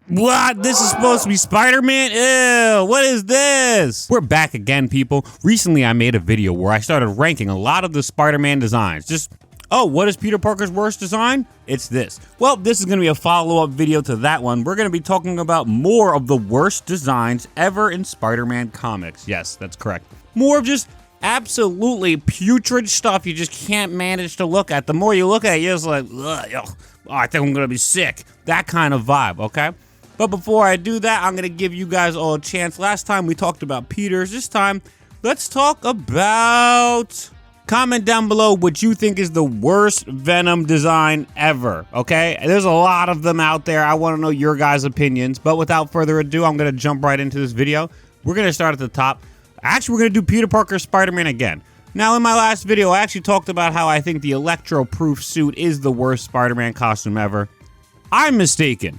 What? This is supposed to be Spider-Man? Ew, what is this? We're back again, people. Recently, I made a video where I started ranking a lot of the Spider-Man designs. Just, oh, what is Peter Parker's worst design? It's this. Well, this is going to be a follow-up video to that one. We're going to be talking about more of the worst designs ever in Spider-Man comics. Yes, that's correct. More of just absolutely putrid stuff you just can't manage to look at. The more you look at it, you're just like, ugh, oh, I think I'm going to be sick. That kind of vibe, okay? But before I do that, I'm going to give you guys all a chance. Last time we talked about Peters. This time, let's talk about... Comment down below what you think is the worst Venom design ever, okay? There's a lot of them out there. I want to know your guys' opinions. But without further ado, I'm going to jump right into this video. We're going to start at the top. Actually, we're going to do Peter Parker Spider-Man again. Now, in my last video, I actually talked about how I think the electro-proof suit is the worst Spider-Man costume ever. I'm mistaken.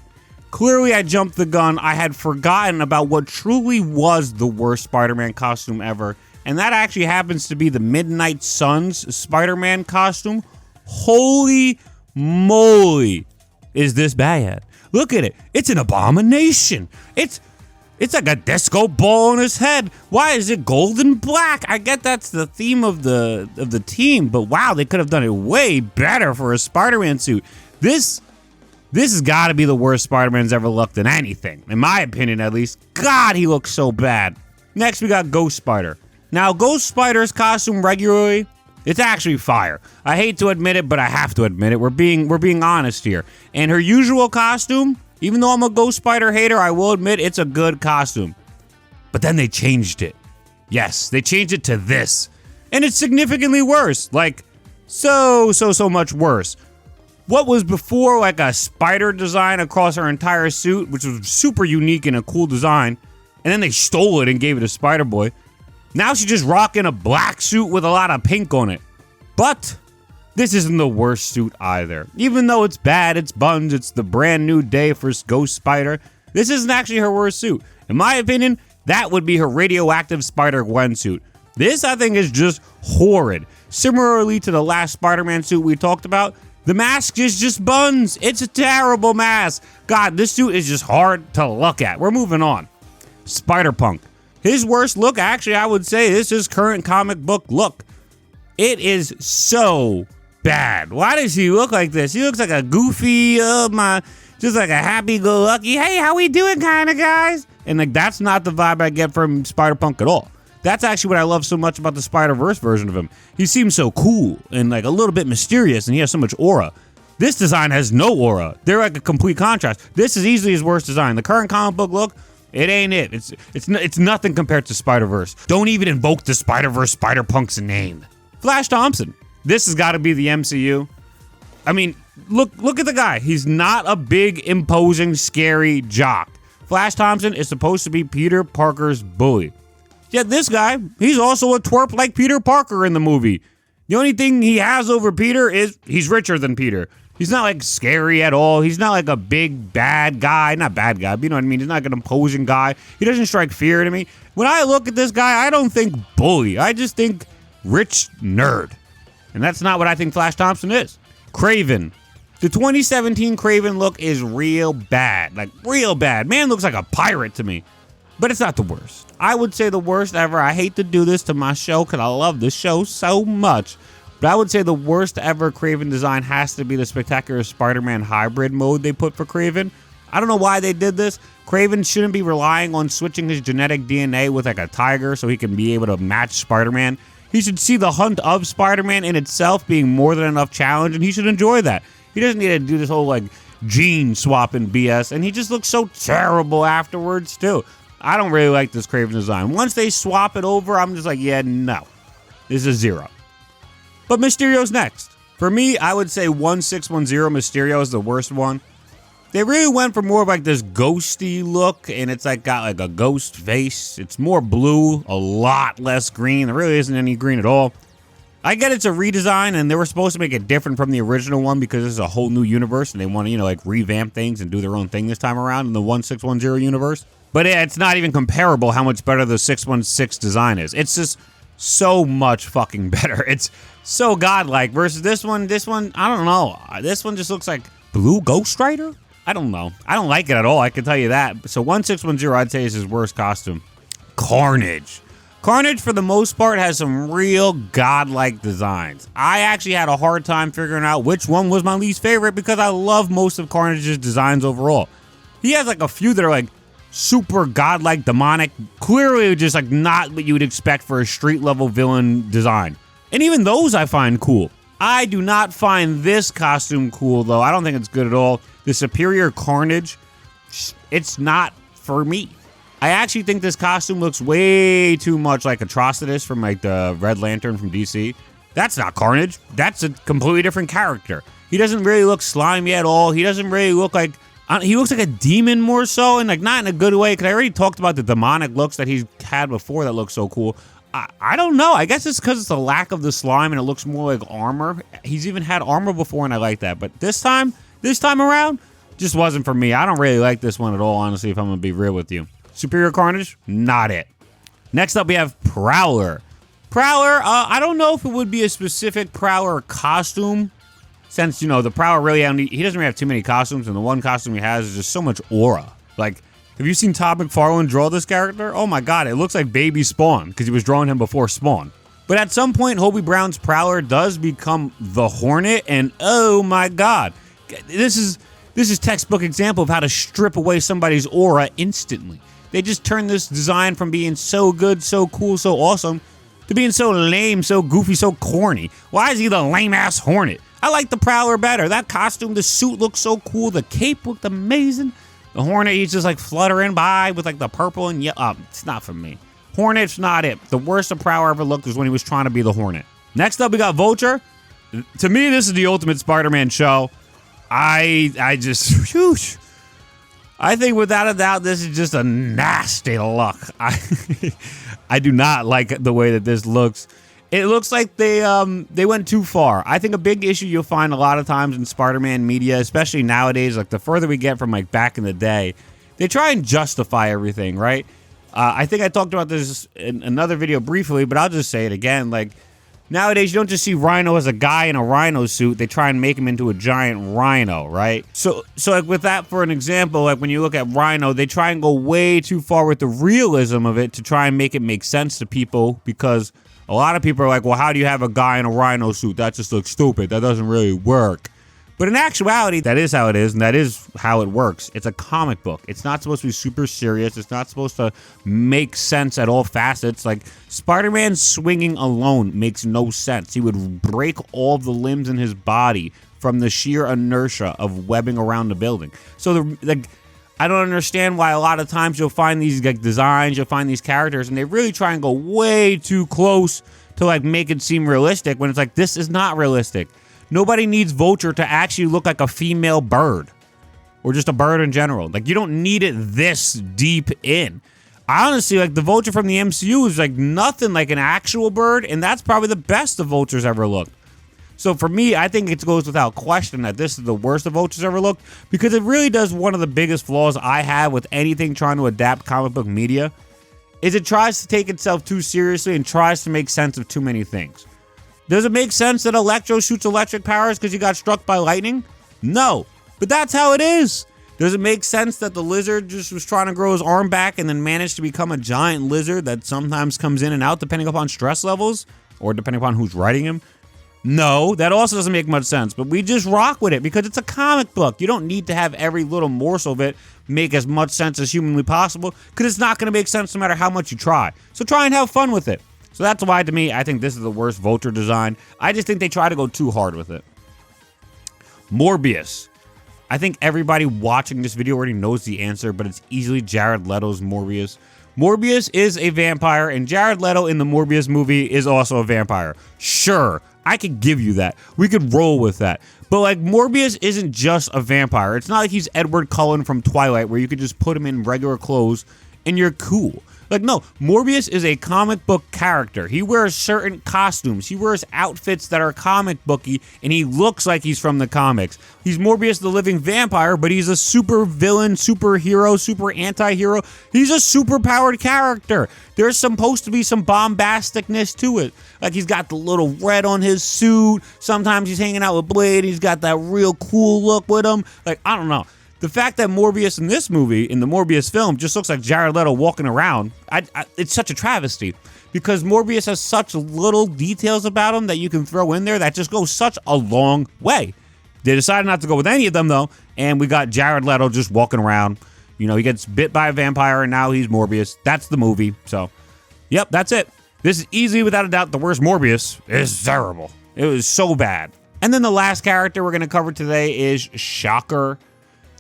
Clearly, I jumped the gun. I had forgotten about what truly was the worst Spider-Man costume ever, and that actually happens to be the Midnight Suns Spider-Man costume. Holy moly, is this bad? Look at it. It's an abomination. It's like a disco ball on his head. Why is it gold and black? I get that's the theme of the team, but wow, they could have done it way better for a Spider-Man suit. This has got to be the worst Spider-Man's ever looked in anything, in my opinion at least. God, he looks so bad. Next, we got Ghost Spider. Now, Ghost Spider's costume regularly, it's actually fire. I hate to admit it, but I have to admit it. We're being honest here. And her usual costume, even though I'm a Ghost Spider hater, I will admit it's a good costume. But then they changed it. Yes, they changed it to this. And it's significantly worse. Like, so much worse. What was before like a spider design across her entire suit, which was super unique and a cool design, and then they stole it and gave it to Spider-Boy. Now she's just rocking a black suit with a lot of pink on it. But this isn't the worst suit either. Even though it's bad, it's buns, it's the brand new day for Ghost Spider, this isn't actually her worst suit. In my opinion, that would be her radioactive Spider-Gwen suit. This, I think, is just horrid. Similarly to the last Spider-Man suit we talked about, the mask is just buns. It's a terrible mask. God, this suit is just hard to look at. We're moving on. Spider-Punk. His worst look, actually, I would say, is his current comic book look. It is so bad. Why does he look like this? He looks like a goofy, just like a happy-go-lucky, hey, how we doing kind of guys? And like that's not the vibe I get from Spider-Punk at all. That's actually what I love so much about the Spider-Verse version of him. He seems so cool and like a little bit mysterious, and he has so much aura. This design has no aura. They're like a complete contrast. This is easily his worst design. The current comic book look, it ain't it. It's nothing compared to Spider-Verse. Don't even invoke the Spider-Verse Spider-Punk's name. Flash Thompson. This has got to be the MCU. I mean, look at the guy. He's not a big, imposing, scary jock. Flash Thompson is supposed to be Peter Parker's bully. Yet this guy, he's also a twerp like Peter Parker in the movie. The only thing he has over Peter is he's richer than Peter. He's not like scary at all. He's not like a big bad guy. Not bad guy, but you know what I mean? He's not like an imposing guy. He doesn't strike fear to me. When I look at this guy, I don't think bully. I just think rich nerd. And that's not what I think Flash Thompson is. Kraven. The 2017 Kraven look is real bad. Like real bad. Man looks like a pirate to me. But it's not the worst. I would say the worst ever. I hate to do this to my show because I love this show so much. But I would say the worst ever Kraven design has to be the Spectacular Spider-Man hybrid mode they put for Kraven. I don't know why they did this. Kraven shouldn't be relying on switching his genetic DNA with like a tiger so he can be able to match Spider-Man. He should see the hunt of Spider-Man in itself being more than enough challenge, and he should enjoy that. He doesn't need to do this whole like gene swapping BS, and he just looks so terrible afterwards too. I don't really like this Kraven design. Once they swap it over, I'm just like, yeah, no. This is a 0. But Mysterio's next. For me, I would say 1610 Mysterio is the worst one. They really went for more of like this ghosty look, and it's like got like a ghost face. It's more blue, a lot less green. There really isn't any green at all. I get it's a redesign, and they were supposed to make it different from the original one because this is a whole new universe, and they want to, like revamp things and do their own thing this time around in the 1610 universe. But it's not even comparable how much better the 616 design is. It's just so much fucking better. It's so godlike versus this one, I don't know. This one just looks like Blue Ghost Rider? I don't know. I don't like it at all, I can tell you that. So 1610, I'd say, is his worst costume. Carnage. Carnage, for the most part, has some real godlike designs. I actually had a hard time figuring out which one was my least favorite because I love most of Carnage's designs overall. He has like a few that are like super godlike, demonic, clearly just like not what you would expect for a street level villain design. And even those I find cool. I do not find this costume cool though. I don't think it's good at all. The Superior Carnage, it's not for me. I actually think this costume looks way too much like Atrocitus from like the Red Lantern from DC. That's not Carnage. That's a completely different character. He doesn't really look slimy at all. He doesn't really look like... he looks like a demon more so, and like not in a good way, because I already talked about the demonic looks that he's had before that look so cool. I don't know. I guess it's because it's the lack of the slime and it looks more like armor. He's even had armor before, and I like that. But this time around, just wasn't for me. I don't really like this one at all, honestly, if I'm going to be real with you. Superior Carnage, not it. Next up, we have Prowler. Prowler, I don't know if it would be a specific Prowler costume, since, you know, the Prowler really, he doesn't really have too many costumes, and the one costume he has is just so much aura. Like, have you seen Todd McFarlane draw this character? Oh my god, it looks like Baby Spawn, because he was drawing him before Spawn. But at some point, Hobie Brown's Prowler does become the Hornet, and oh my god. This is textbook example of how to strip away somebody's aura instantly. They just turned this design from being so good, so cool, so awesome, to being so lame, so goofy, so corny. Why is he the lame-ass Hornet? I like the Prowler better. That costume, the suit looked so cool. The cape looked amazing. The Hornet, he's just like fluttering by with like the purple and it's not for me. Hornet's not it. The worst a Prowler ever looked was when he was trying to be the Hornet. Next up, we got Vulture. To me, this is the ultimate Spider-Man show. I just, whoosh. I think without a doubt, this is just a nasty look. I do not like the way that this looks. It looks like they went too far. I think a big issue you'll find a lot of times in Spider-Man media, especially nowadays, like the further we get from like back in the day, they try and justify everything, right? I think I talked about this in another video briefly, but I'll just say it again. Like, nowadays, you don't just see Rhino as a guy in a rhino suit. They try and make him into a giant rhino, right? So like with that, for an example, like when you look at Rhino, they try and go way too far with the realism of it to try and make it make sense to people, because a lot of people are like, well, how do you have a guy in a rhino suit? That just looks stupid. That doesn't really work. But in actuality, that is how it is, and that is how it works. It's a comic book. It's not supposed to be super serious. It's not supposed to make sense at all facets. Like, Spider-Man swinging alone makes no sense. He would break all of the limbs in his body from the sheer inertia of webbing around the building. So, I don't understand why a lot of times you'll find these like designs, you'll find these characters, and they really try and go way too close to like make it seem realistic, when it's like, this is not realistic. Nobody needs Vulture to actually look like a female bird, or just a bird in general. Like, you don't need it this deep in. I honestly, like, the Vulture from the MCU is like nothing like an actual bird, and that's probably the best the Vulture's ever looked. So for me, I think it goes without question that this is the worst the Vulture's ever looked, because it really does one of the biggest flaws I have with anything trying to adapt comic book media, is it tries to take itself too seriously and tries to make sense of too many things. Does it make sense that Electro shoots electric powers because he got struck by lightning? No, but that's how it is. Does it make sense that the lizard just was trying to grow his arm back and then managed to become a giant lizard that sometimes comes in and out depending upon stress levels, or depending upon who's writing him? No, that also doesn't make much sense, but we just rock with it because it's a comic book. You don't need to have every little morsel of it make as much sense as humanly possible, because it's not going to make sense no matter how much you try. So try and have fun with it. So that's why, to me, I think this is the worst Vulture design. I just think they try to go too hard with it. Morbius. I think everybody watching this video already knows the answer, but it's easily Jared Leto's Morbius. Morbius is a vampire, and Jared Leto in the Morbius movie is also a vampire. Sure, I could give you that. We could roll with that. But, like, Morbius isn't just a vampire. It's not like he's Edward Cullen from Twilight, where you could just put him in regular clothes and you're cool. Like, no, Morbius is a comic book character. He wears certain costumes. He wears outfits that are comic booky, and he looks like he's from the comics. He's Morbius the living vampire, but he's a super villain, superhero, super anti-hero. He's a super powered character. There's supposed to be some bombasticness to it. Like, he's got the little red on his suit. Sometimes he's hanging out with Blade. He's got that real cool look with him. Like, I don't know. The fact that Morbius in this movie, in the Morbius film, just looks like Jared Leto walking around, it's such a travesty. Because Morbius has such little details about him that you can throw in there that just goes such a long way. They decided not to go with any of them, though, and we got Jared Leto just walking around. You know, he gets bit by a vampire, and now he's Morbius. That's the movie. So, yep, that's it. This is easily, without a doubt, the worst Morbius. It's terrible. It was so bad. And then the last character we're going to cover today is Shocker.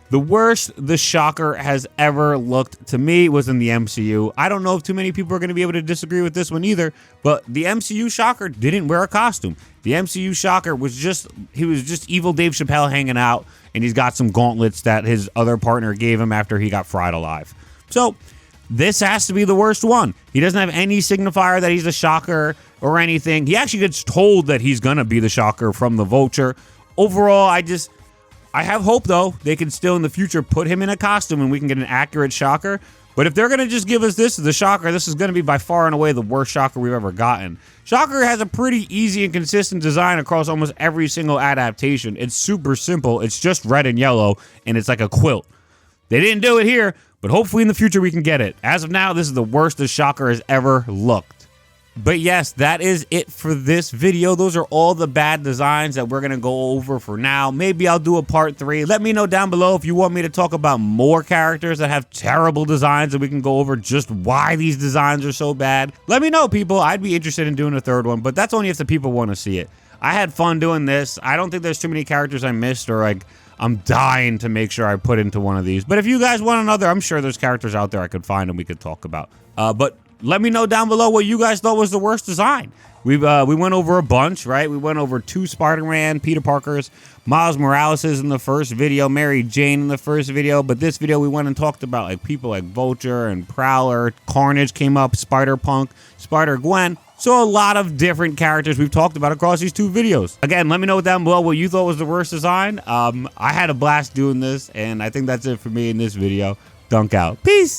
The worst the Shocker has ever looked to me was in the MCU. I don't know if too many people are going to be able to disagree with this one either, but the MCU Shocker didn't wear a costume. The MCU Shocker was just evil Dave Chappelle hanging out, and he's got some gauntlets that his other partner gave him after he got fried alive. So this has to be the worst one. He doesn't have any signifier that he's a Shocker or anything. He actually gets told that he's going to be the Shocker from the Vulture. Overall, I have hope, though, they can still in the future put him in a costume and we can get an accurate Shocker. But if they're going to just give us this as the Shocker, this is going to be by far and away the worst Shocker we've ever gotten. Shocker has a pretty easy and consistent design across almost every single adaptation. It's super simple. It's just red and yellow, and it's like a quilt. They didn't do it here, but hopefully in the future we can get it. As of now, this is the worst the Shocker has ever looked. But yes, that is it for this video. Those are all the bad designs that we're going to go over for now. Maybe I'll do a part 3. Let me know down below if you want me to talk about more characters that have terrible designs and we can go over just why these designs are so bad. Let me know, people. I'd be interested in doing a third one, but that's only if the people want to see it. I had fun doing this. I don't think there's too many characters I missed or like I'm dying to make sure I put into one of these. But if you guys want another, I'm sure there's characters out there I could find and we could talk about. But let me know down below what you guys thought was the worst design. We went over a bunch, right? We went over 2 Spider-Man, Peter Parkers, Miles Morales in the first video, Mary Jane in the first video. But this video, we went and talked about like people like Vulture and Prowler. Carnage came up, Spider-Punk, Spider-Gwen. So a lot of different characters we've talked about across these 2 videos. Again, let me know down below what you thought was the worst design. I had a blast doing this, and I think that's it for me in this video. Dunk out. Peace!